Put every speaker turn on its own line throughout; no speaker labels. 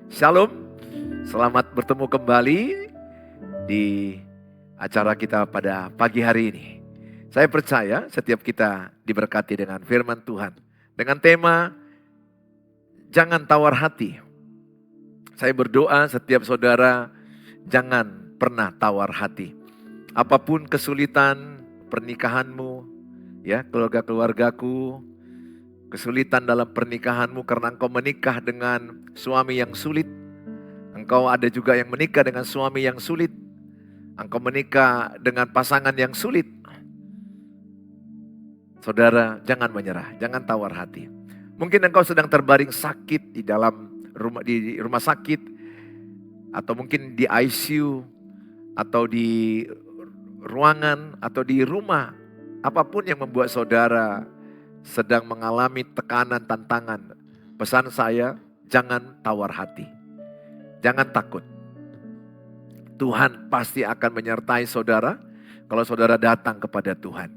Shalom, selamat bertemu kembali di acara kita pada pagi hari ini. Saya percaya setiap kita diberkati dengan firman Tuhan. Dengan tema, jangan tawar hati. Saya berdoa setiap saudara jangan pernah tawar hati. Apapun kesulitan pernikahanmu, ya keluarga-keluargaku, kesulitan dalam pernikahanmu karena engkau menikah dengan suami yang sulit. Engkau ada juga yang menikah dengan suami yang sulit. Engkau menikah dengan pasangan yang sulit. Saudara, jangan menyerah, jangan tawar hati. Mungkin engkau sedang terbaring sakit di rumah sakit, atau mungkin di ICU, atau di ruangan, atau di rumah. Apapun yang membuat saudara sedang mengalami tekanan, tantangan. Pesan saya, jangan tawar hati. Jangan takut. Tuhan pasti akan menyertai saudara kalau saudara datang kepada Tuhan.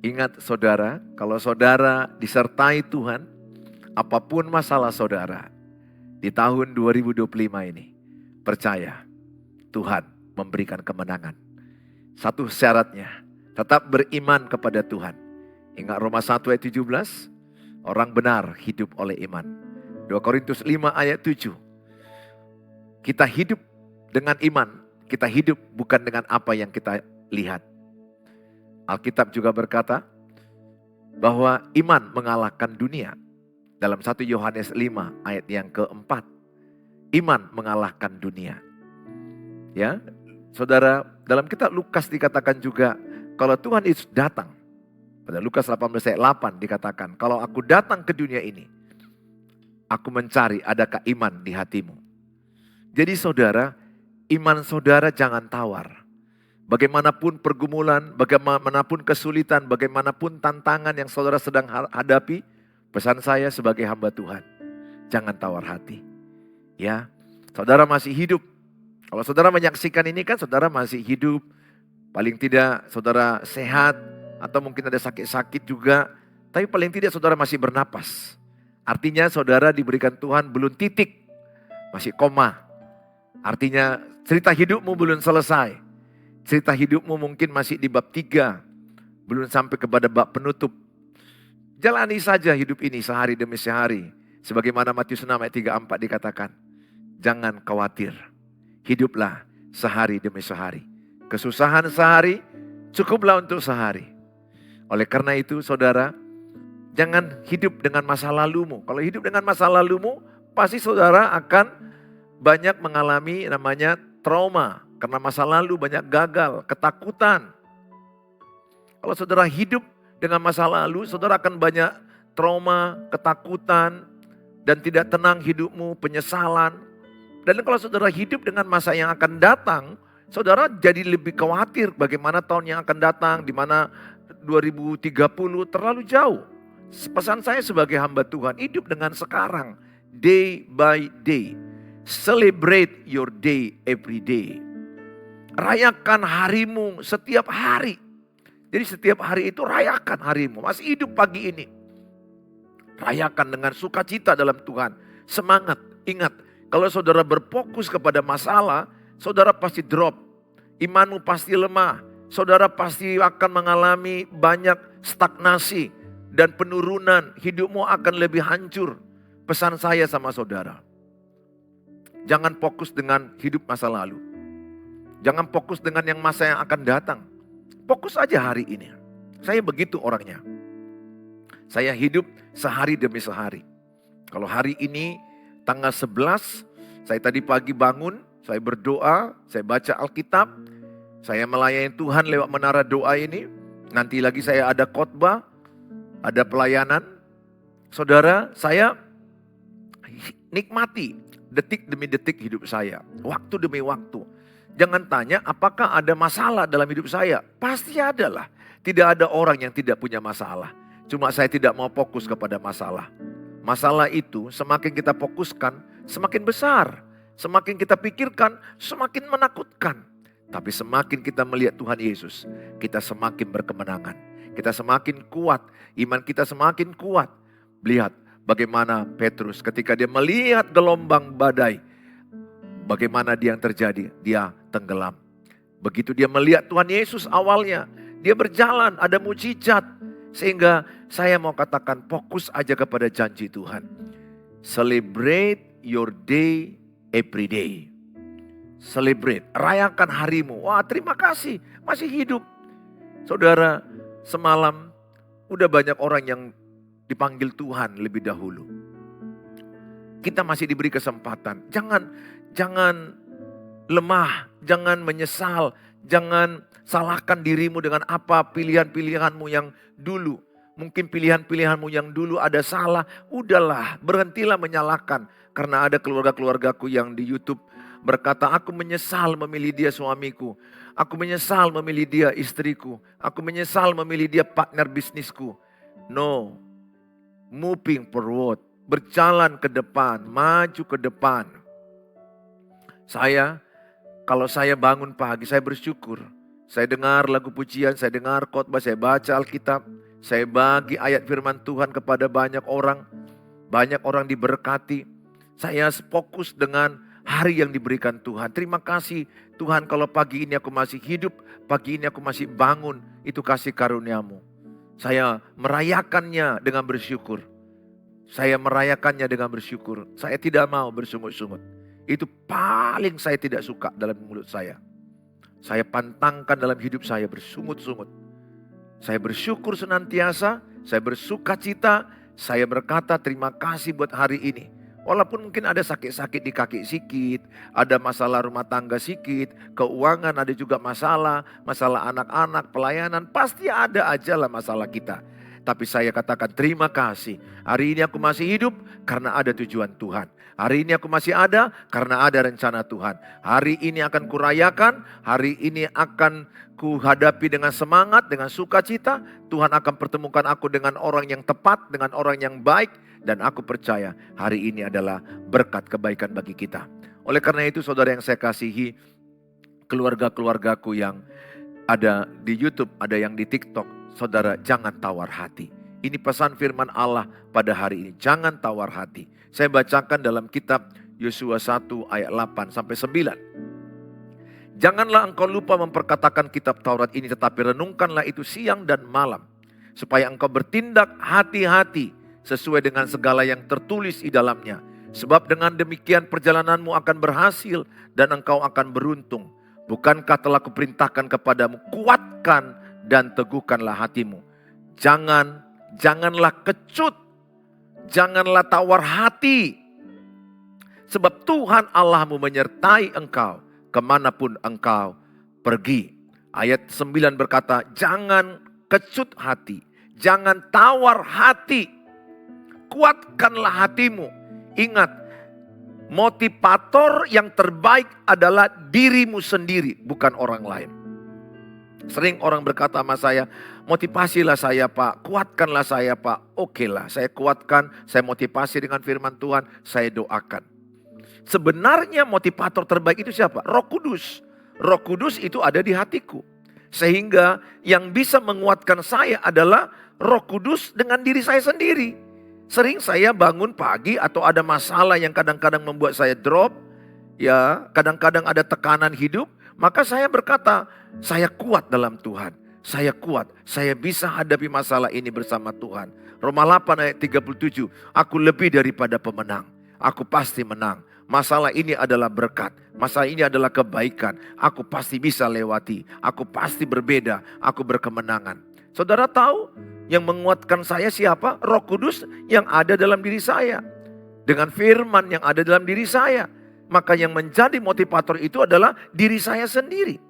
Ingat saudara, kalau saudara disertai Tuhan, apapun masalah saudara di tahun 2025 ini, percaya Tuhan memberikan kemenangan. Satu syaratnya, tetap beriman kepada Tuhan. Ingat Roma 1 ayat 17, orang benar hidup oleh iman. 2 Korintus 5 ayat 7, kita hidup dengan iman, kita hidup bukan dengan apa yang kita lihat. Alkitab juga berkata bahwa iman mengalahkan dunia. Dalam 1 Yohanes 5 ayat yang keempat, iman mengalahkan dunia. Ya, saudara, dalam kitab Lukas dikatakan juga, kalau Tuhan Yesus datang, pada Lukas 18 ayat 8 dikatakan, kalau aku datang ke dunia ini, aku mencari adakah iman di hatimu. Jadi saudara, iman saudara jangan tawar. Bagaimanapun pergumulan, bagaimanapun kesulitan, bagaimanapun tantangan yang saudara sedang hadapi, pesan saya sebagai hamba Tuhan, jangan tawar hati. Ya, saudara masih hidup. Kalau saudara menyaksikan ini kan saudara masih hidup, paling tidak saudara sehat, atau mungkin ada sakit-sakit juga, tapi paling tidak saudara masih bernapas. Artinya saudara diberikan Tuhan belum titik, masih koma. Artinya cerita hidupmu belum selesai. Cerita hidupmu mungkin masih di bab 3, belum sampai kepada bab penutup. Jalani saja hidup ini sehari demi sehari. Sebagaimana Matius 6 ayat 34 dikatakan, jangan khawatir, hiduplah sehari demi sehari. Kesusahan sehari, cukuplah untuk sehari. Oleh karena itu saudara, jangan hidup dengan masa lalumu. Kalau hidup dengan masa lalumu, pasti saudara akan banyak mengalami namanya trauma. Karena masa lalu banyak gagal, ketakutan. Kalau saudara hidup dengan masa lalu, saudara akan banyak trauma, ketakutan, dan tidak tenang hidupmu, penyesalan. Dan kalau saudara hidup dengan masa yang akan datang, saudara jadi lebih khawatir bagaimana tahun yang akan datang, di mana 2030 terlalu jauh. Pesan saya sebagai hamba Tuhan, hidup dengan sekarang, day by day. Celebrate your day every day. Rayakan harimu setiap hari. Jadi setiap hari itu rayakan harimu. Masih hidup pagi ini, rayakan dengan sukacita dalam Tuhan. Semangat, ingat, kalau saudara berfokus kepada masalah, saudara pasti drop. Imanmu pasti lemah. Saudara pasti akan mengalami banyak stagnasi dan penurunan. Hidupmu akan lebih hancur. Pesan saya sama saudara, jangan fokus dengan hidup masa lalu. Jangan fokus dengan yang masa yang akan datang. Fokus aja hari ini. Saya begitu orangnya. Saya hidup sehari demi sehari. Kalau hari ini tanggal 11, saya tadi pagi bangun, saya berdoa, saya baca Alkitab, saya melayani Tuhan lewat menara doa ini. Nanti lagi saya ada khotbah, ada pelayanan. Saudara, saya nikmati detik demi detik hidup saya. Waktu demi waktu. Jangan tanya apakah ada masalah dalam hidup saya. Pasti ada lah. Tidak ada orang yang tidak punya masalah. Cuma saya tidak mau fokus kepada masalah. Masalah itu semakin kita fokuskan, semakin besar. Semakin kita pikirkan, semakin menakutkan. Tapi semakin kita melihat Tuhan Yesus, kita semakin berkemenangan. Kita semakin kuat, iman kita semakin kuat. Lihat Bagaimana Petrus ketika dia melihat gelombang badai, bagaimana dia yang terjadi? Dia tenggelam. Begitu dia melihat Tuhan Yesus awalnya, dia berjalan, ada mujizat. Sehingga saya mau katakan fokus aja kepada janji Tuhan. Celebrate your day every day. Celebrate, rayakan harimu. Wah, terima kasih, masih hidup. Saudara, semalam udah banyak orang yang dipanggil Tuhan lebih dahulu. Kita masih diberi kesempatan. Jangan lemah, jangan menyesal, jangan salahkan dirimu dengan apa pilihan-pilihanmu yang dulu. Mungkin pilihan-pilihanmu yang dulu ada salah, udahlah, berhentilah menyalahkan. Karena ada keluarga-keluargaku yang di YouTube berkata, aku menyesal memilih dia suamiku. Aku menyesal memilih dia istriku. Aku menyesal memilih dia partner bisnisku. No, moving forward, berjalan ke depan, maju ke depan. Kalau saya bangun pagi, saya bersyukur. Saya dengar lagu pujian, saya dengar khotbah, saya baca Alkitab. Saya bagi ayat firman Tuhan kepada banyak orang. Banyak orang diberkati. Saya fokus dengan hari yang diberikan Tuhan. Terima kasih Tuhan kalau pagi ini aku masih hidup, pagi ini aku masih bangun. Itu kasih karunia-Mu. Saya merayakannya dengan bersyukur. Saya merayakannya dengan bersyukur. Saya tidak mau bersungut-sungut. Itu paling saya tidak suka dalam mulut saya. Saya pantangkan dalam hidup saya bersungut-sungut. Saya bersyukur senantiasa, saya bersuka cita, saya berkata terima kasih buat hari ini. Walaupun mungkin ada sakit-sakit di kaki sedikit, ada masalah rumah tangga sedikit, keuangan ada juga masalah anak-anak, pelayanan, pasti ada aja lah masalah kita. Tapi saya katakan terima kasih. Hari ini aku masih hidup karena ada tujuan Tuhan. Hari ini aku masih ada karena ada rencana Tuhan. Hari ini akan kurayakan, hari ini akan kuhadapi dengan semangat, dengan sukacita. Tuhan akan pertemukan aku dengan orang yang tepat, dengan orang yang baik. Dan aku percaya hari ini adalah berkat kebaikan bagi kita. Oleh karena itu saudara yang saya kasihi, keluarga-keluargaku yang ada di YouTube, ada yang di TikTok. Saudara, jangan tawar hati. Ini pesan firman Allah pada hari ini. Jangan tawar hati. Saya bacakan dalam kitab Yosua 1 ayat 8 sampai 9. Janganlah engkau lupa memperkatakan kitab Taurat ini, tetapi renungkanlah itu siang dan malam. Supaya engkau bertindak hati-hati sesuai dengan segala yang tertulis di dalamnya. Sebab dengan demikian perjalananmu akan berhasil dan engkau akan beruntung. Bukankah telah kuperintahkan kepadamu, kuatkan dan teguhkanlah hatimu. Janganlah kecut, janganlah tawar hati. Sebab Tuhan Allahmu menyertai engkau kemanapun engkau pergi. Ayat 9 berkata, jangan kecut hati, jangan tawar hati. Kuatkanlah hatimu. Ingat, motivator yang terbaik adalah dirimu sendiri, bukan orang lain. Sering orang berkata sama saya, motivasilah saya Pak, kuatkanlah saya Pak. Oke lah, saya kuatkan, saya motivasi dengan firman Tuhan, saya doakan. Sebenarnya motivator terbaik itu siapa? Roh Kudus. Roh Kudus itu ada di hatiku. Sehingga yang bisa menguatkan saya adalah Roh Kudus dengan diri saya sendiri. Sering saya bangun pagi atau ada masalah yang kadang-kadang membuat saya drop, ya, kadang-kadang ada tekanan hidup, maka saya berkata, saya kuat dalam Tuhan. Saya kuat, saya bisa hadapi masalah ini bersama Tuhan. Roma 8 ayat 37, aku lebih daripada pemenang. Aku pasti menang. Masalah ini adalah berkat, masalah ini adalah kebaikan. Aku pasti bisa lewati, aku pasti berbeda, aku berkemenangan. Saudara tahu yang menguatkan saya siapa? Roh Kudus yang ada dalam diri saya. Dengan firman yang ada dalam diri saya. Maka yang menjadi motivator itu adalah diri saya sendiri.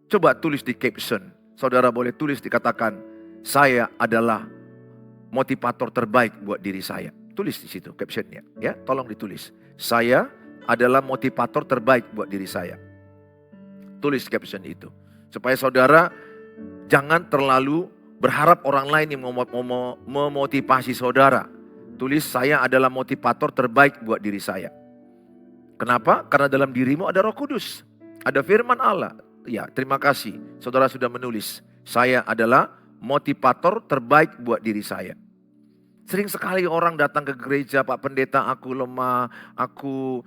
Coba tulis di caption. Saudara boleh tulis dikatakan, saya adalah motivator terbaik buat diri saya. Tulis di situ captionnya. Ya, tolong ditulis. Saya adalah motivator terbaik buat diri saya. Tulis caption itu. Supaya saudara jangan terlalu berharap orang lain yang memotivasi saudara. Tulis, saya adalah motivator terbaik buat diri saya. Kenapa? Karena dalam dirimu ada Roh Kudus. Ada firman Allah. Ya, terima kasih. Saudara sudah menulis. Saya adalah motivator terbaik buat diri saya. Sering sekali orang datang ke gereja, Pak Pendeta aku lemah, aku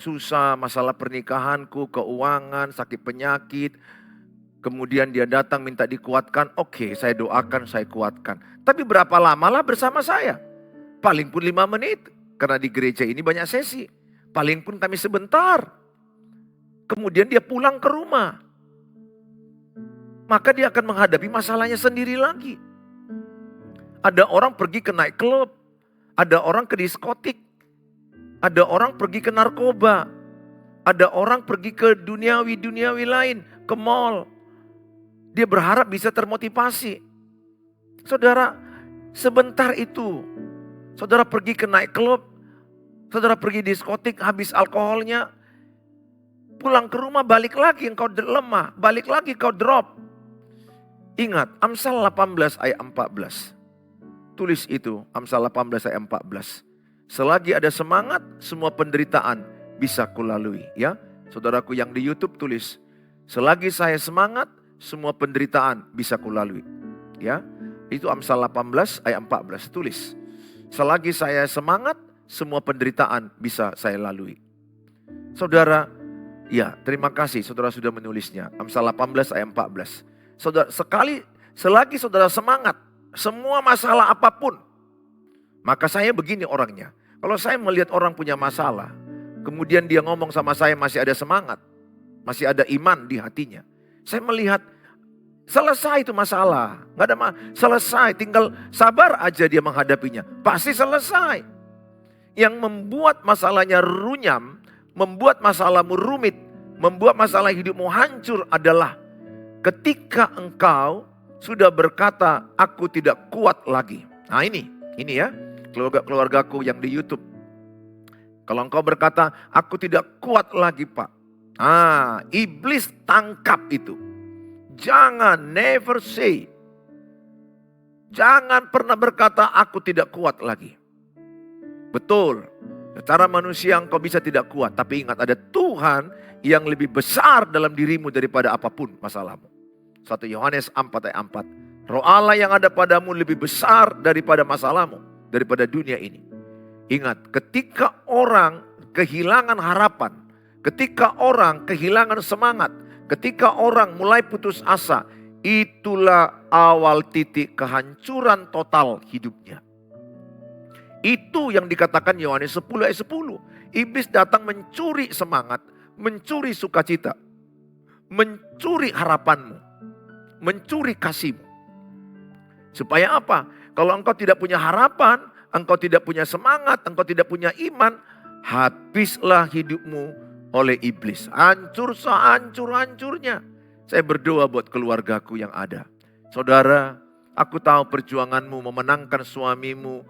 susah, masalah pernikahanku, keuangan, sakit penyakit. Kemudian dia datang minta dikuatkan, oke saya doakan, saya kuatkan. Tapi berapa lama lah bersama saya? Paling pun 5 menit, karena di gereja ini banyak sesi. Paling pun kami sebentar. Kemudian dia pulang ke rumah. Maka dia akan menghadapi masalahnya sendiri lagi. Ada orang pergi ke night club, ada orang ke diskotik, ada orang pergi ke narkoba, ada orang pergi ke duniawi lain, ke mall. Dia berharap bisa termotivasi. Saudara, sebentar itu, saudara pergi ke night club, saudara pergi diskotik, habis alkoholnya, pulang ke rumah balik lagi engkau lemah, balik lagi kau drop. Ingat, Amsal 18 ayat 14. Tulis itu, Amsal 18 ayat 14. Selagi ada semangat, semua penderitaan bisa kulalui. Ya, saudaraku yang di YouTube tulis, selagi saya semangat, semua penderitaan bisa kulalui. Ya, itu Amsal 18 ayat 14. Tulis, selagi saya semangat, semua penderitaan bisa saya lalui. Saudara, ya terima kasih saudara sudah menulisnya. Amsal 18 ayat 14. Saudara, selagi saudara semangat, semua masalah apapun. Maka saya begini orangnya. Kalau saya melihat orang punya masalah, kemudian dia ngomong sama saya masih ada semangat, masih ada iman di hatinya. Saya melihat selesai itu masalah. Nggak ada selesai, tinggal sabar aja dia menghadapinya. Pasti selesai. Yang membuat masalahnya runyam, membuat masalahmu rumit, membuat masalah hidupmu hancur adalah ketika engkau sudah berkata, aku tidak kuat lagi. Nah ini ya, keluargaku yang di YouTube. Kalau engkau berkata, aku tidak kuat lagi Pak. Iblis tangkap itu. Jangan, never say. Jangan pernah berkata, aku tidak kuat lagi. Betul, secara manusia engkau bisa tidak kuat. Tapi ingat, ada Tuhan yang lebih besar dalam dirimu daripada apapun masalahmu. 1 Yohanes 4 ayat 4. Roh Allah yang ada padamu lebih besar daripada masalahmu, daripada dunia ini. Ingat, ketika orang kehilangan harapan, ketika orang kehilangan semangat, ketika orang mulai putus asa, itulah awal titik kehancuran total hidupnya. Itu yang dikatakan Yohanes 10 ayat 10. Iblis datang mencuri semangat, mencuri sukacita, mencuri harapanmu, mencuri kasihmu. Supaya apa? Kalau engkau tidak punya harapan, engkau tidak punya semangat, engkau tidak punya iman, habislah hidupmu oleh iblis. Hancur sehancur-hancurnya. Saya berdoa buat keluargaku yang ada. Saudara, aku tahu perjuanganmu memenangkan suamimu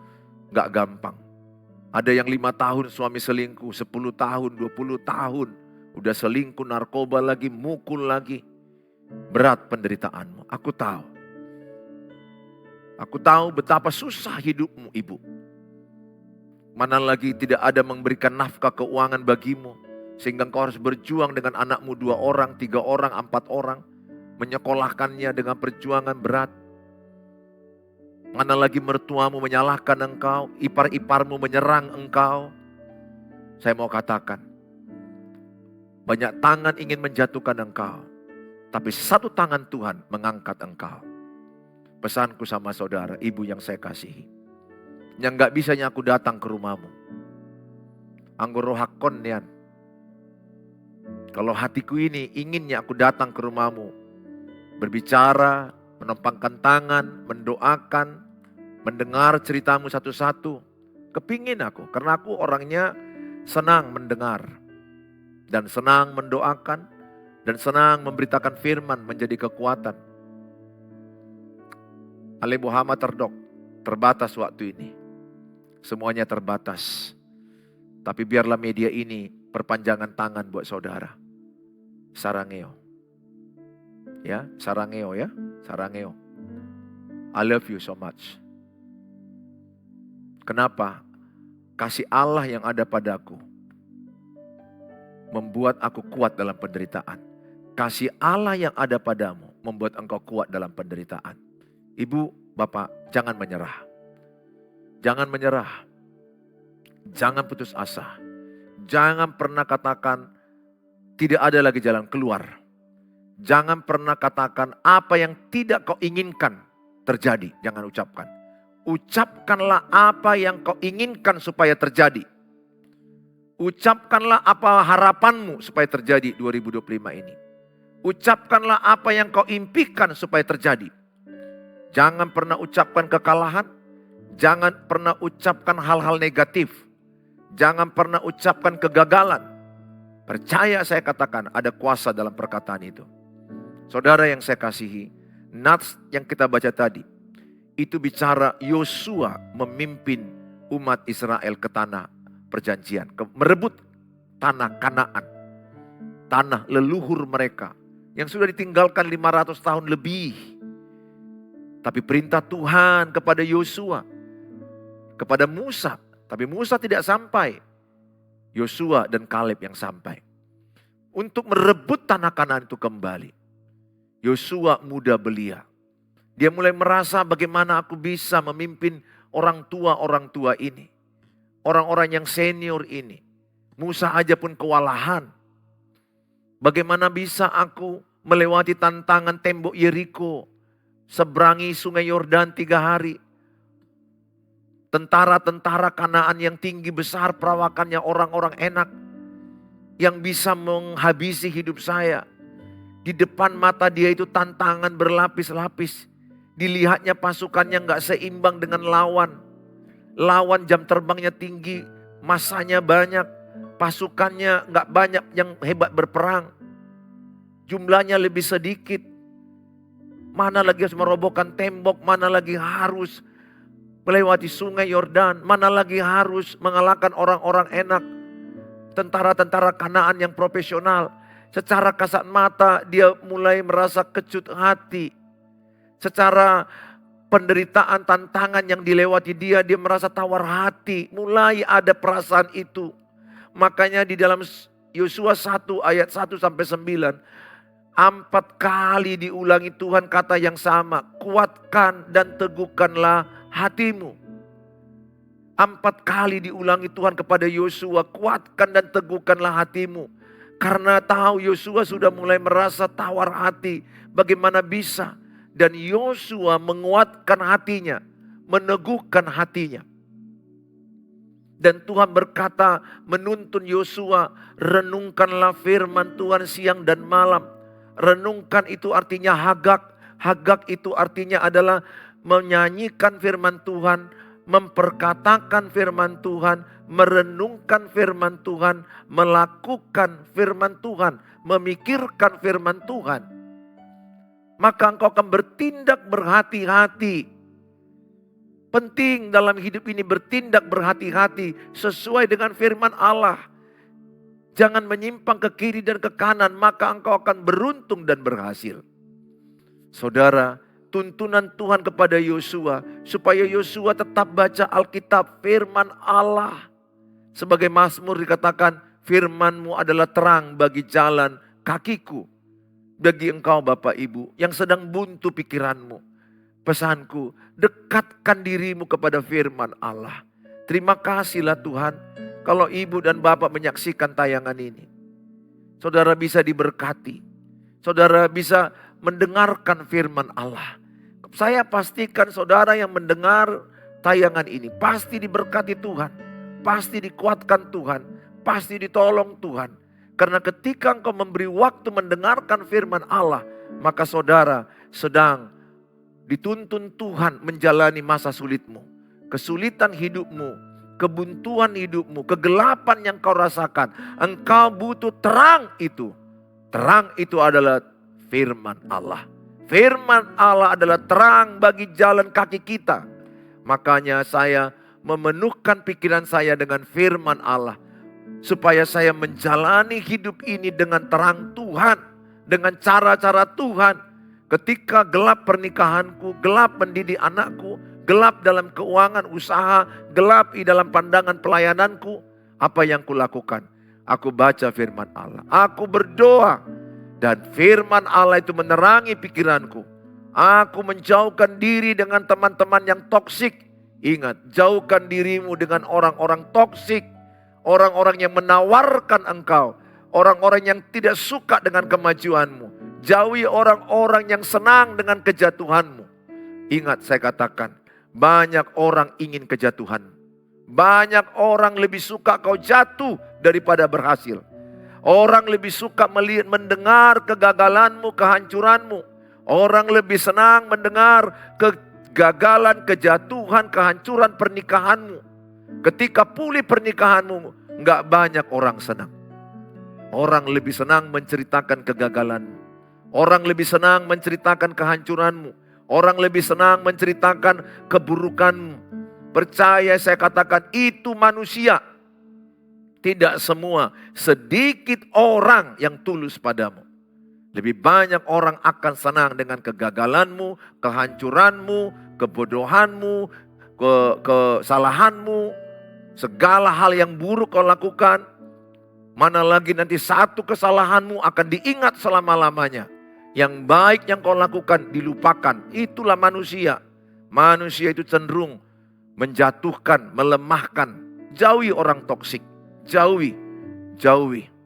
gak gampang. Ada yang 5 tahun suami selingkuh, 10 tahun, 20 tahun. Udah selingkuh, narkoba lagi, mukul lagi. Berat penderitaanmu, aku tahu. Aku tahu betapa susah hidupmu ibu. Mana lagi tidak ada memberikan nafkah keuangan bagimu. Sehingga engkau harus berjuang dengan anakmu 2 orang, 3 orang, 4 orang. Menyekolahkannya dengan perjuangan berat. Mana lagi mertuamu menyalahkan engkau, ipar-iparmu menyerang engkau. Saya mau katakan, banyak tangan ingin menjatuhkan engkau. Tapi satu tangan Tuhan mengangkat engkau. Pesanku sama saudara, ibu yang saya kasihi. Yang gak bisanya aku datang ke rumahmu. Anggur rohakon nian. Kalau hatiku ini inginnya aku datang ke rumahmu. Berbicara, menempangkan tangan, mendoakan, mendengar ceritamu satu-satu. Kepingin aku, karena aku orangnya senang mendengar. Dan senang mendoakan. Dan senang memberitakan firman menjadi kekuatan. Ale Muhammad terbatas waktu ini. Semuanya terbatas. Tapi biarlah media ini perpanjangan tangan buat saudara. Sarangeo. Ya, sarangeo ya. Sarangeo. I love you so much. Kenapa? Kasih Allah yang ada padaku membuat aku kuat dalam penderitaan. Kasih Allah yang ada padamu membuat engkau kuat dalam penderitaan. Ibu, bapak, jangan menyerah. Jangan menyerah. Jangan putus asa. Jangan pernah katakan tidak ada lagi jalan keluar. Jangan pernah katakan apa yang tidak kau inginkan terjadi. Jangan ucapkan. Ucapkanlah apa yang kau inginkan supaya terjadi. Ucapkanlah apa harapanmu supaya terjadi 2025 ini. Ucapkanlah apa yang kau impikan supaya terjadi. Jangan pernah ucapkan kekalahan. Jangan pernah ucapkan hal-hal negatif. Jangan pernah ucapkan kegagalan. Percaya saya katakan ada kuasa dalam perkataan itu. Saudara yang saya kasihi, nats yang kita baca tadi, itu bicara Yosua memimpin umat Israel ke tanah perjanjian. Merebut tanah Kanaan. Tanah leluhur mereka. Yang sudah ditinggalkan 500 tahun lebih. Tapi perintah Tuhan kepada Yosua. Kepada Musa. Tapi Musa tidak sampai. Yosua dan Kaleb yang sampai. Untuk merebut tanah Kanaan itu kembali. Yosua muda belia. Dia mulai merasa bagaimana aku bisa memimpin orang tua ini. Orang-orang yang senior ini. Musa aja pun kewalahan. Bagaimana bisa aku melewati tantangan tembok Yeriko. Seberangi sungai Yordan 3 hari. Tentara-tentara Kanaan yang tinggi besar perawakannya orang-orang enak. Yang bisa menghabisi hidup saya. Di depan mata dia itu tantangan berlapis-lapis. Dilihatnya pasukannya gak seimbang dengan lawan. Lawan jam terbangnya tinggi. Masanya banyak. Pasukannya gak banyak yang hebat berperang. Jumlahnya lebih sedikit. Mana lagi harus merobohkan tembok. Mana lagi harus melewati sungai Yordan. Mana lagi harus mengalahkan orang-orang enak. Tentara-tentara Kanaan yang profesional. Secara kasat mata dia mulai merasa kecut hati. Secara penderitaan, tantangan yang dilewati dia merasa tawar hati. Mulai ada perasaan itu. Makanya di dalam Yosua 1 ayat 1 sampai 9. 4 kali diulangi Tuhan kata yang sama. Kuatkan dan teguhkanlah hatimu. 4 kali diulangi Tuhan kepada Yosua. Kuatkan dan teguhkanlah hatimu. Karena tahu Yosua sudah mulai merasa tawar hati. Bagaimana bisa? Dan Yosua menguatkan hatinya. Meneguhkan hatinya. Dan Tuhan berkata menuntun Yosua. Renungkanlah firman Tuhan siang dan malam. Renungkan itu artinya hagak. Hagak itu artinya adalah menyanyikan firman Tuhan. Memperkatakan firman Tuhan. Merenungkan firman Tuhan. Melakukan firman Tuhan. Memikirkan firman Tuhan. Maka engkau akan bertindak berhati-hati. Penting dalam hidup ini bertindak berhati-hati. Sesuai dengan firman Allah. Jangan menyimpang ke kiri dan ke kanan. Maka engkau akan beruntung dan berhasil. Saudara, tuntunan Tuhan kepada Yosua. Supaya Yosua tetap baca Alkitab firman Allah. Sebagai Mazmur dikatakan. Firman-Mu adalah terang bagi jalan kakiku. Bagi engkau Bapak Ibu yang sedang buntu pikiranmu. Pesanku, dekatkan dirimu kepada firman Allah. Terima kasihlah Tuhan. Kalau ibu dan bapak menyaksikan tayangan ini. Saudara bisa diberkati. Saudara bisa mendengarkan firman Allah. Saya pastikan saudara yang mendengar tayangan ini. Pasti diberkati Tuhan. Pasti dikuatkan Tuhan. Pasti ditolong Tuhan. Karena ketika engkau memberi waktu mendengarkan firman Allah. Maka saudara sedang dituntun Tuhan menjalani masa sulitmu. Kesulitan hidupmu. Kebuntuan hidupmu, kegelapan yang kau rasakan. Engkau butuh terang itu. Terang itu adalah firman Allah. Firman Allah adalah terang bagi jalan kaki kita. Makanya saya memenuhkan pikiran saya dengan firman Allah. Supaya saya menjalani hidup ini dengan terang Tuhan. Dengan cara-cara Tuhan. Ketika gelap pernikahanku, gelap mendidik anakku, gelap dalam keuangan usaha, gelap di dalam pandangan pelayananku. Apa yang kulakukan? Aku baca firman Allah. Aku berdoa. Dan firman Allah itu menerangi pikiranku. Aku menjauhkan diri dengan teman-teman yang toksik. Ingat, jauhkan dirimu dengan orang-orang toksik. Orang-orang yang menawarkan engkau. Orang-orang yang tidak suka dengan kemajuanmu. Jauhi orang-orang yang senang dengan kejatuhanmu. Ingat, saya katakan, banyak orang ingin kejatuhan. Banyak orang lebih suka kau jatuh daripada berhasil. Orang lebih suka mendengar kegagalanmu, kehancuranmu. Orang lebih senang mendengar kegagalan, kejatuhan, kehancuran pernikahanmu. Ketika pulih pernikahanmu, nggak banyak orang senang. Orang lebih senang menceritakan kegagalanmu. Orang lebih senang menceritakan kehancuranmu. Orang lebih senang menceritakan keburukanmu. Percaya saya katakan, itu manusia. Tidak semua, sedikit orang yang tulus padamu. Lebih banyak orang akan senang dengan kegagalanmu, kehancuranmu, kebodohanmu, kesalahanmu, segala hal yang buruk kau lakukan. Mana lagi nanti satu kesalahanmu akan diingat selama-lamanya. Yang baik yang kau lakukan dilupakan. Itulah manusia. Manusia itu cenderung menjatuhkan, melemahkan. Jauhi orang toksik. Jauhi.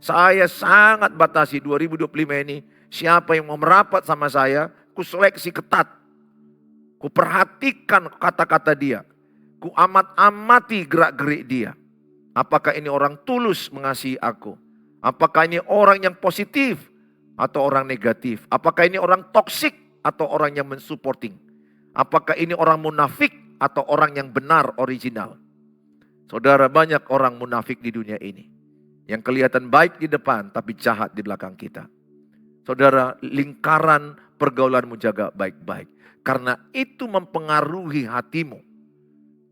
Saya sangat batasi 2025 ini. Siapa yang mau merapat sama saya, ku seleksi ketat. Ku perhatikan kata-kata dia. Ku amat-amati gerak-gerik dia. Apakah ini orang tulus mengasihi aku? Apakah ini orang yang positif atau orang negatif? Apakah ini orang toksik atau orang yang mensupporting? Apakah ini orang munafik atau orang yang benar, original? Saudara, banyak orang munafik di dunia ini. Yang kelihatan baik di depan tapi jahat di belakang kita. Saudara, lingkaran pergaulanmu jaga baik-baik. Karena itu mempengaruhi hatimu.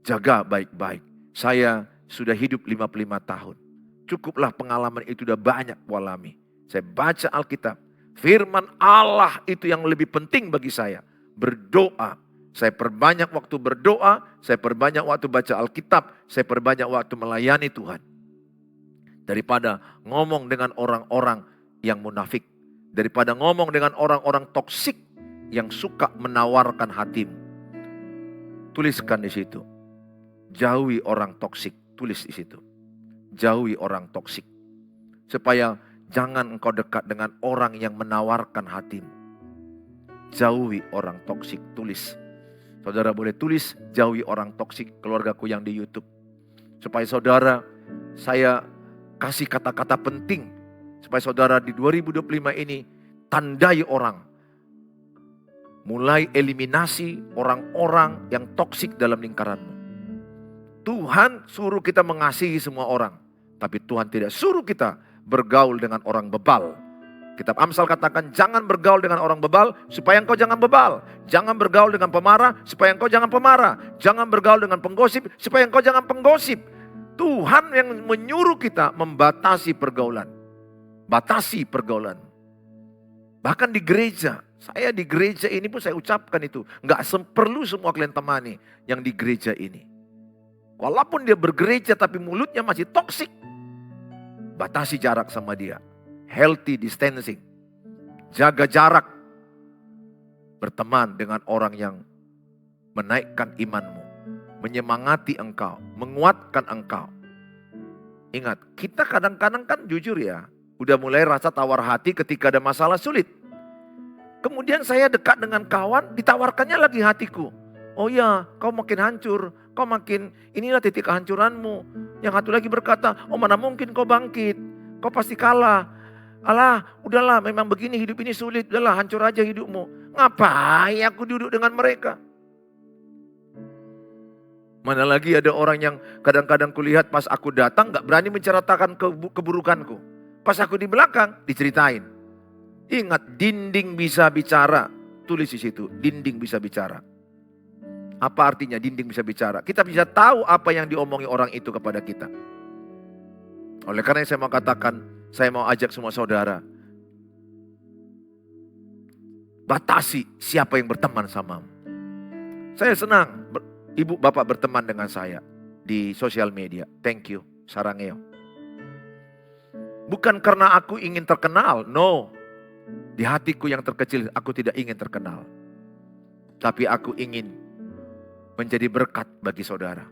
Jaga baik-baik. Saya sudah hidup 55 tahun. Cukuplah pengalaman itu sudah banyak ku alami. Saya baca Alkitab. Firman Allah itu yang lebih penting bagi saya. Berdoa. Saya perbanyak waktu berdoa. Saya perbanyak waktu baca Alkitab. Saya perbanyak waktu melayani Tuhan. Daripada ngomong dengan orang-orang yang munafik. Daripada ngomong dengan orang-orang toksik yang suka menawarkan hatimu. Tuliskan di situ. Jauhi orang toksik. Tulis di situ. Jauhi orang toksik. Supaya jangan engkau dekat dengan orang yang menawarkan hatimu. Jauhi orang toksik. Tulis. Saudara boleh tulis, jauhi orang toksik. Keluargaku yang di YouTube. Supaya saudara, saya kasih kata-kata penting. Supaya saudara di 2025 ini tandai orang. Mulai eliminasi orang-orang yang toksik dalam lingkaranmu. Tuhan suruh kita mengasihi semua orang. Tapi Tuhan tidak suruh kita bergaul dengan orang bebal. Kitab Amsal katakan jangan bergaul dengan orang bebal supaya engkau jangan bebal. Jangan bergaul dengan pemarah supaya engkau jangan pemarah. Jangan bergaul dengan penggosip supaya engkau jangan penggosip. Tuhan yang menyuruh kita membatasi pergaulan. Batasi pergaulan. Bahkan di gereja. Saya di gereja ini pun saya ucapkan itu. Enggak perlu semua kalian temani yang di gereja ini. Walaupun dia bergereja tapi mulutnya masih toksik. Batasi jarak sama dia. Healthy distancing. Jaga jarak. Berteman dengan orang yang menaikkan imanmu. Menyemangati engkau. Menguatkan engkau. Ingat, kita kadang-kadang kan jujur ya. Udah mulai rasa tawar hati ketika ada masalah sulit. Kemudian saya dekat dengan kawan, ditawarkannya lagi hatiku. Oh ya, kau makin hancur. Kau makin, inilah titik kehancuranmu. Yang satu lagi berkata, oh mana mungkin kau bangkit. Kau pasti kalah. Alah, udahlah memang begini hidup ini sulit. Udahlah hancur aja hidupmu. Ngapain aku duduk dengan mereka? Mana lagi ada orang yang kadang-kadang kulihat pas aku datang gak berani menceritakan keburukanku. Pas aku di belakang diceritain. Ingat, dinding bisa bicara. Tulis di situ, dinding bisa bicara. Apa artinya dinding bisa bicara? Kita bisa tahu apa yang diomongi orang itu kepada kita. Oleh karena saya mau katakan, saya mau ajak semua saudara. Batasi siapa yang berteman samamu. Saya senang ibu bapak berteman dengan saya di sosial media. Thank you, sarangeo. Bukan karena aku ingin terkenal, no. Di hatiku yang terkecil aku tidak ingin terkenal. Tapi aku ingin menjadi berkat bagi saudara.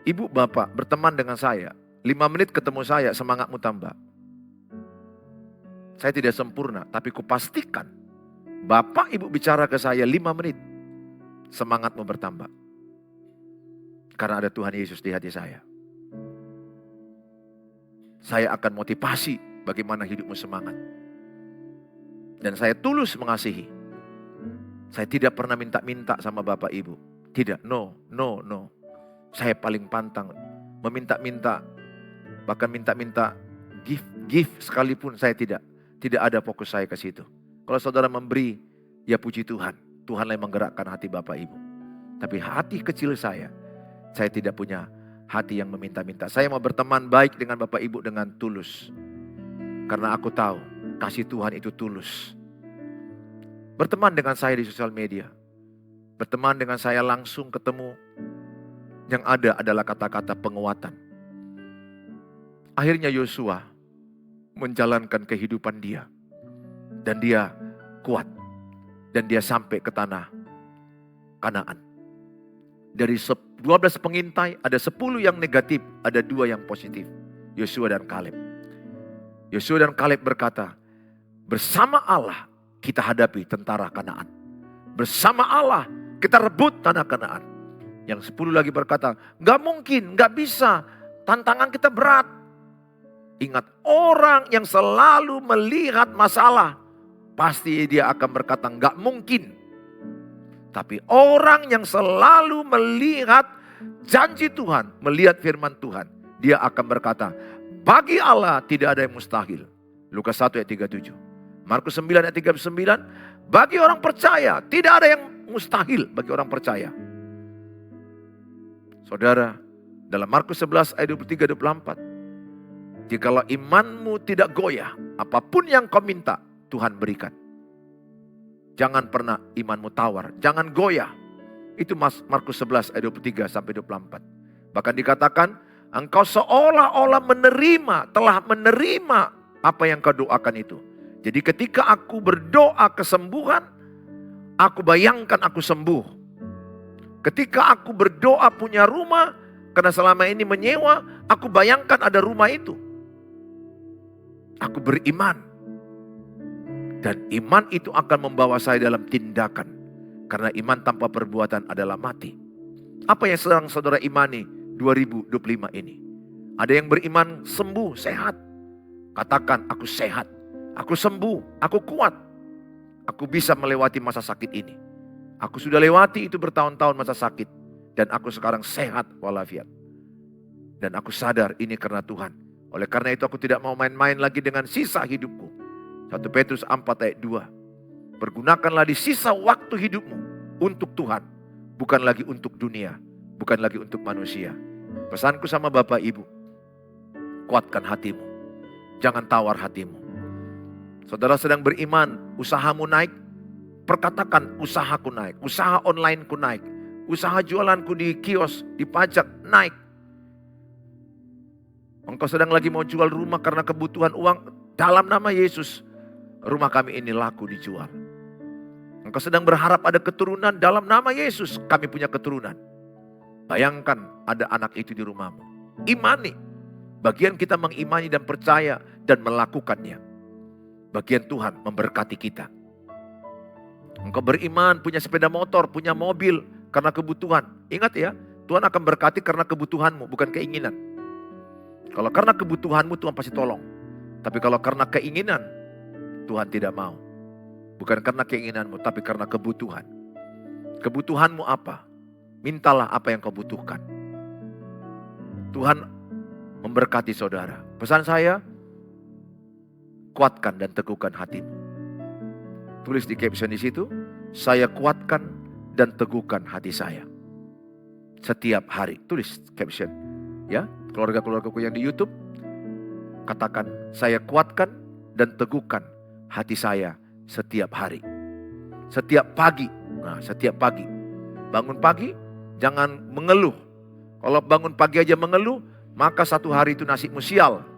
Ibu, bapak berteman dengan saya, 5 menit ketemu saya, semangatmu tambah. Saya tidak sempurna, tapi kupastikan bapak ibu bicara ke saya 5 menit, semangatmu bertambah. Karena ada Tuhan Yesus di hati saya. Saya akan motivasi bagaimana hidupmu semangat. Dan saya tulus mengasihi. Saya tidak pernah minta-minta sama bapak ibu. Tidak, no. Saya paling pantang meminta-minta, bahkan minta-minta gift sekalipun saya tidak ada fokus saya ke situ. Kalau saudara memberi, ya puji Tuhan. Tuhanlah yang menggerakkan hati bapak ibu. Tapi hati kecil saya tidak punya hati yang meminta-minta. Saya mau berteman baik dengan bapak ibu dengan tulus. Karena aku tahu kasih Tuhan itu tulus. Berteman dengan saya di sosial media. Berteman dengan saya langsung ketemu. Yang ada adalah kata-kata penguatan. Akhirnya Yosua menjalankan kehidupan dia. Dan dia kuat. Dan dia sampai ke tanah Kanaan. Dari 12 pengintai, ada 10 yang negatif, ada 2 yang positif. Yosua dan Kaleb. Yosua dan Kaleb berkata, bersama Allah kita hadapi tentara Kanaan. Bersama Allah kita rebut tanah Kanaan. Yang 10 lagi berkata, gak mungkin, gak bisa, tantangan kita berat. Ingat, orang yang selalu melihat masalah, pasti dia akan berkata, gak mungkin. Tapi orang yang selalu melihat janji Tuhan, melihat firman Tuhan, dia akan berkata, bagi Allah tidak ada yang mustahil. Lukas 1 ayat 37. Markus 9 ayat 39, bagi orang percaya, tidak ada yang mustahil bagi orang percaya. Saudara, dalam Markus 11 ayat 23-24, jikalau imanmu tidak goyah, apapun yang kau minta, Tuhan berikan. Jangan pernah imanmu tawar, jangan goyah. Itu Markus 11 ayat 23-24. Bahkan dikatakan, engkau seolah-olah telah menerima apa yang kau doakan itu. Jadi ketika aku berdoa kesembuhan, aku bayangkan aku sembuh. Ketika aku berdoa punya rumah, karena selama ini menyewa, aku bayangkan ada rumah itu. Aku beriman. Dan iman itu akan membawa saya dalam tindakan. Karena iman tanpa perbuatan adalah mati. Apa yang sedang saudara imani 2025 ini? Ada yang beriman sembuh, sehat. Katakan, aku sehat. Aku sembuh, aku kuat. Aku bisa melewati masa sakit ini. Aku sudah lewati itu bertahun-tahun masa sakit. Dan aku sekarang sehat walafiat. Dan aku sadar ini karena Tuhan. Oleh karena itu aku tidak mau main-main lagi dengan sisa hidupku. 1 Petrus 4 ayat 2. Pergunakanlah di sisa waktu hidupmu untuk Tuhan. Bukan lagi untuk dunia. Bukan lagi untuk manusia. Pesanku sama Bapak Ibu. Kuatkan hatimu. Jangan tawar hatimu. Saudara sedang beriman, usahamu naik. Perkatakan usahaku naik, usaha onlineku naik, usaha jualanku di kios, di pajak naik. Engkau sedang lagi mau jual rumah karena kebutuhan uang, dalam nama Yesus, rumah kami ini laku dijual. Engkau sedang berharap ada keturunan, dalam nama Yesus kami punya keturunan. Bayangkan ada anak itu di rumahmu. Imani. Bagian kita mengimani dan percaya dan melakukannya. Bagian Tuhan memberkati kita. Engkau beriman, punya sepeda motor, punya mobil karena kebutuhan. Ingat ya, Tuhan akan berkati karena kebutuhanmu, bukan keinginan. Kalau karena kebutuhanmu, Tuhan pasti tolong. Tapi kalau karena keinginan, Tuhan tidak mau. Bukan karena keinginanmu, tapi karena kebutuhan. Kebutuhanmu apa? Mintalah apa yang kau butuhkan. Tuhan memberkati saudara. Pesan saya, kuatkan dan teguhkan hatimu. Tulis di caption di situ, saya kuatkan dan teguhkan hati saya. Setiap hari, tulis caption. Ya, keluarga-keluargaku yang di YouTube, katakan, saya kuatkan dan teguhkan hati saya setiap hari. Setiap pagi. Nah, setiap pagi. Bangun pagi, jangan mengeluh. Kalau bangun pagi aja mengeluh, maka satu hari itu nasibmu sial.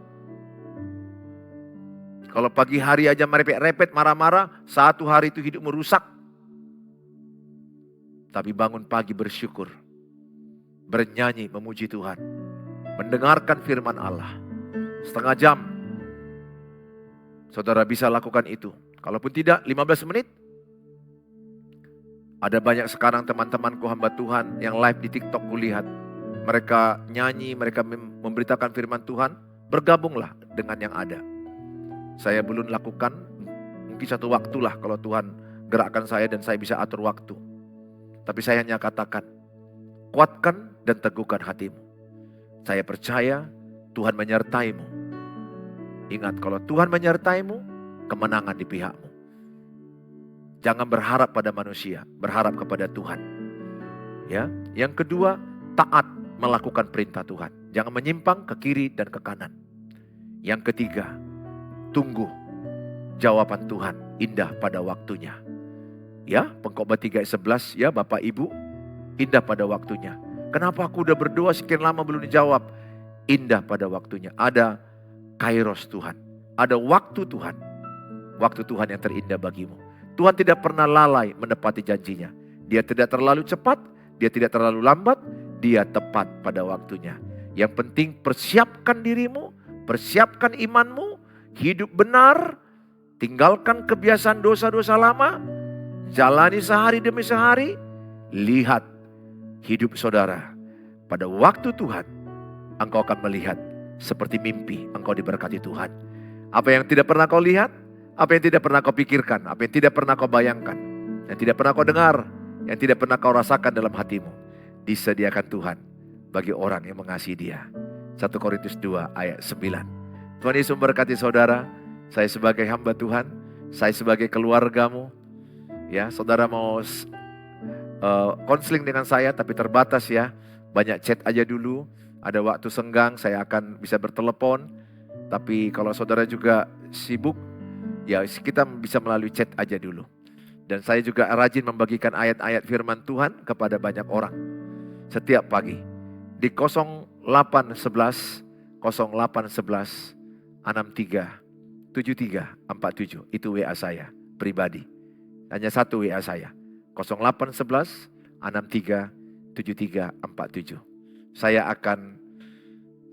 Kalau pagi hari aja merepet-repet, marah-marah, satu hari itu hidupmu rusak. Tapi bangun pagi bersyukur, bernyanyi memuji Tuhan, mendengarkan firman Allah. Setengah jam, saudara bisa lakukan itu. Kalaupun tidak, 15 menit. Ada banyak sekarang teman-temanku hamba Tuhan yang live di TikTok kulihat. Mereka nyanyi, mereka memberitakan firman Tuhan. Bergabunglah dengan yang ada. Saya belum lakukan, mungkin satu waktulah kalau Tuhan gerakkan saya dan saya bisa atur waktu. Tapi saya hanya katakan, kuatkan dan teguhkan hatimu. Saya percaya Tuhan menyertaimu. Ingat, kalau Tuhan menyertaimu, kemenangan di pihakmu. Jangan berharap pada manusia, berharap kepada Tuhan. Ya, yang kedua, taat melakukan perintah Tuhan. Jangan menyimpang ke kiri dan ke kanan. Yang ketiga, tunggu jawaban Tuhan, indah pada waktunya. Ya, Pengkhotbah 3 ayat 11, ya Bapak Ibu, indah pada waktunya. Kenapa aku udah berdoa sekian lama belum dijawab? Indah pada waktunya. Ada kairos Tuhan, ada waktu Tuhan. Waktu Tuhan yang terindah bagimu. Tuhan tidak pernah lalai menepati janjinya. Dia tidak terlalu cepat, dia tidak terlalu lambat, dia tepat pada waktunya. Yang penting persiapkan dirimu, persiapkan imanmu, hidup benar, tinggalkan kebiasaan dosa-dosa lama, jalani sehari demi sehari, lihat hidup saudara. Pada waktu Tuhan, engkau akan melihat seperti mimpi engkau diberkati Tuhan. Apa yang tidak pernah kau lihat, apa yang tidak pernah kau pikirkan, apa yang tidak pernah kau bayangkan, yang tidak pernah kau dengar, yang tidak pernah kau rasakan dalam hatimu, disediakan Tuhan bagi orang yang mengasihi Dia. 1 Korintus 2 ayat 9. Tuhan Yesus memberkati saudara. Saya sebagai hamba Tuhan, saya sebagai keluargamu, ya, saudara mau konseling dengan saya tapi terbatas ya. Banyak chat aja dulu. Ada waktu senggang saya akan bisa bertelepon. Tapi kalau saudara juga sibuk, ya kita bisa melalui chat aja dulu. Dan saya juga rajin membagikan ayat-ayat firman Tuhan kepada banyak orang setiap pagi. Di 0811 0811 63 7347 itu WA saya pribadi. Hanya satu WA saya. 0811 63 7347. Saya akan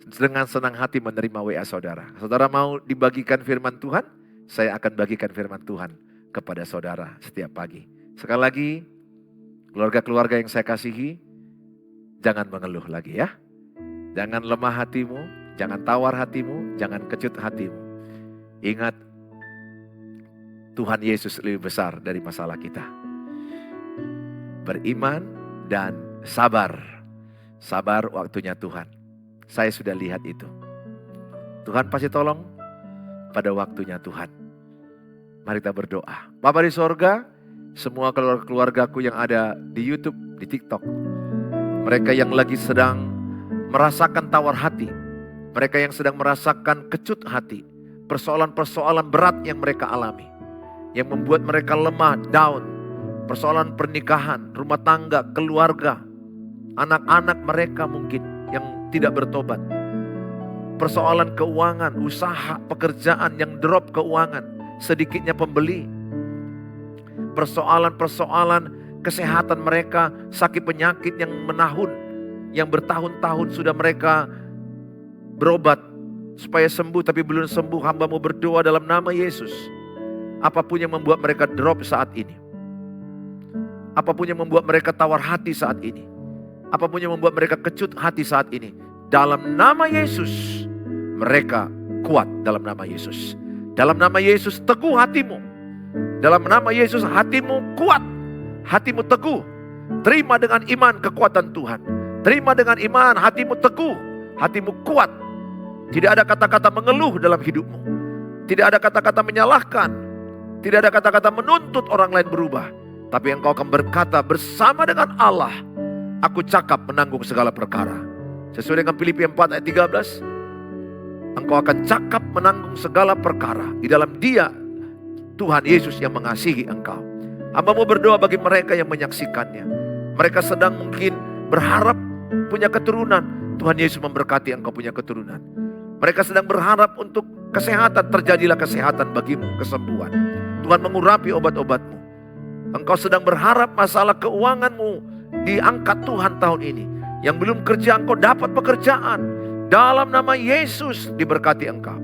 dengan senang hati menerima WA saudara. Saudara mau dibagikan firman Tuhan? Saya akan bagikan firman Tuhan kepada saudara setiap pagi. Sekali lagi, keluarga-keluarga yang saya kasihi, jangan mengeluh lagi ya. Jangan lemah hatimu, jangan tawar hatimu, jangan kecut hatimu. Ingat, Tuhan Yesus lebih besar dari masalah kita. Beriman dan sabar. Sabar waktunya Tuhan. Saya sudah lihat itu. Tuhan pasti tolong pada waktunya Tuhan. Mari kita berdoa. Bapa di sorga, semua keluarga-keluargaku yang ada di YouTube, di TikTok. Mereka yang lagi sedang merasakan tawar hati. Mereka yang sedang merasakan kecut hati. Persoalan-persoalan berat yang mereka alami. Yang membuat mereka lemah, down. Persoalan pernikahan, rumah tangga, keluarga. Anak-anak mereka mungkin yang tidak bertobat. Persoalan keuangan, usaha, pekerjaan yang drop keuangan. Sedikitnya pembeli. Persoalan-persoalan kesehatan mereka, sakit penyakit yang menahun. Yang bertahun-tahun sudah mereka berobat supaya sembuh tapi belum sembuh. Hamba-Mu berdoa dalam nama Yesus. Apapun yang membuat mereka drop saat ini. Apapun yang membuat mereka tawar hati saat ini. Apapun yang membuat mereka kecut hati saat ini. Dalam nama Yesus, mereka kuat dalam nama Yesus. Dalam nama Yesus teguh hatimu. Dalam nama Yesus hatimu kuat. Hatimu teguh. Terima dengan iman kekuatan Tuhan. Terima dengan iman hatimu teguh. Hatimu kuat. Tidak ada kata-kata mengeluh dalam hidupmu. Tidak ada kata-kata menyalahkan. Tidak ada kata-kata menuntut orang lain berubah. Tapi engkau akan berkata bersama dengan Allah, aku cakap menanggung segala perkara. Sesuai dengan Filipi 4 ayat 13. Engkau akan cakap menanggung segala perkara. Di dalam Dia, Tuhan Yesus yang mengasihi engkau. Hamba-Mu berdoa bagi mereka yang menyaksikannya. Mereka sedang mungkin berharap punya keturunan. Tuhan Yesus memberkati engkau punya keturunan. Mereka sedang berharap untuk kesehatan. Terjadilah kesehatan bagimu, kesembuhan. Tuhan mengurapi obat-obatmu. Engkau sedang berharap masalah keuanganmu diangkat Tuhan tahun ini. Yang belum kerja, engkau dapat pekerjaan. Dalam nama Yesus diberkati engkau.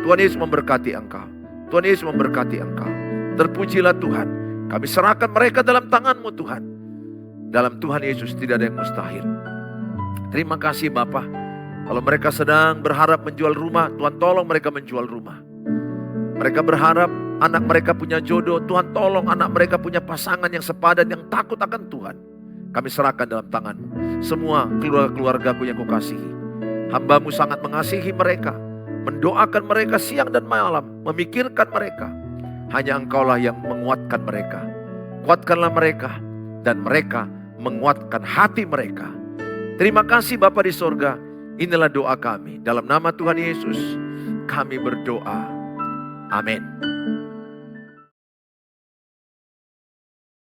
Tuhan Yesus memberkati engkau. Tuhan Yesus memberkati engkau. Terpujilah Tuhan. Kami serahkan mereka dalam tangan-Mu Tuhan. Dalam Tuhan Yesus tidak ada yang mustahil. Terima kasih Bapa. Kalau mereka sedang berharap menjual rumah, Tuhan tolong mereka menjual rumah. Mereka berharap anak mereka punya jodoh, Tuhan tolong anak mereka punya pasangan yang sepadan, yang takut akan Tuhan. Kami serahkan dalam tangan-Mu. Semua keluarga-keluargaku yang Kau kasihi. Hamba-Mu sangat mengasihi mereka. Mendoakan mereka siang dan malam. Memikirkan mereka. Hanya Engkaulah yang menguatkan mereka. Kuatkanlah mereka. Dan mereka menguatkan hati mereka. Terima kasih Bapa di sorga. Inilah doa kami. Dalam nama Tuhan Yesus kami berdoa. Amin.